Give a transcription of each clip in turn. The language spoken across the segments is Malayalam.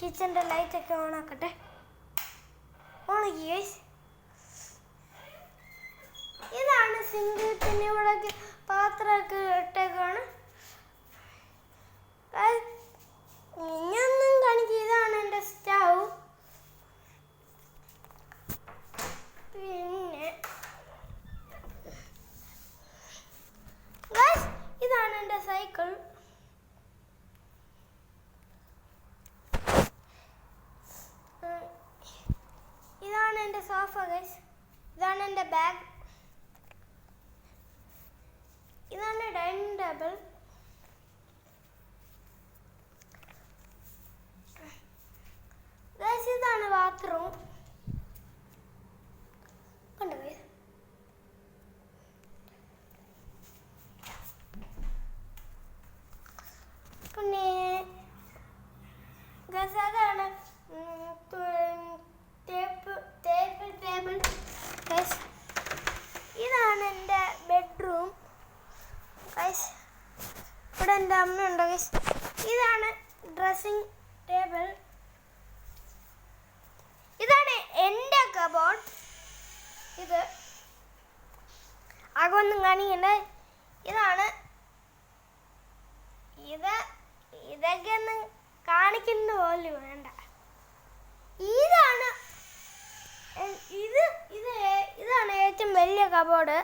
കിച്ചൻ്റെ ലൈറ്റൊക്കെ ഓണാക്കട്ടെ. ഓണാക്കി ഗൈസ്. ഇതാണ് സിങ്ക്. പിന്നെ ഇവിടെ പാത്രമൊക്കെ ഇട്ടേക്കാണ്. ഇനിയൊന്നും കാണിക്കുക. ഇതാണ് എൻ്റെ സ്റ്റൗ. പിന്നെ ഇതാണ് എൻ്റെ സൈക്കിൾ. ഇതാണ് എൻ്റെ സോഫ ഗൈസ്. ഇതാണ് എൻ്റെ ബാഗ്. ഇതാണ് ഡൈനിങ് ടേബിൾ. ഗൈസ് ഇതാണ് ബാത്റൂം. കണ്ടോ ഗൈസ്? പിന്നെ ഗൈസ് അതാണ് ടേബിൾ ഗൈസ്. ഇതാണ് എൻ്റെ ബെഡ്റൂം ഗൈസ്. ഇവിടെ എൻ്റെ അമ്മയുണ്ട് ഗൈസ്. ഇതാണ് ഡ്രസ്സിംഗ് ടേബിൾ. ഇതാണ് എൻ്റെ കബോർഡ്. ഇത് അകൊന്നും കാണിക്കണ്ടേ. ഇതാണ് ഇതൊക്കെ ഒന്നും കാണിക്കുന്ന പോലും വേണ്ട. ഇതാണ് ഏറ്റവും വലിയ കബോർഡ്.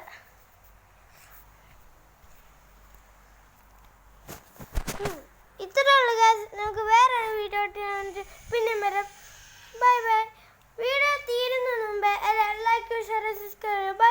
ഇത്രയുള്ള ഗൈസ്. നമുക്ക് വേറെ വീഡിയോ പിന്നെ വരാം. Bye bye. വീഡിയോ തീരുന്നതിന് മുമ്പേ ലൈക്ക് ഷെയർ സബ്സ്ക്രൈബ്.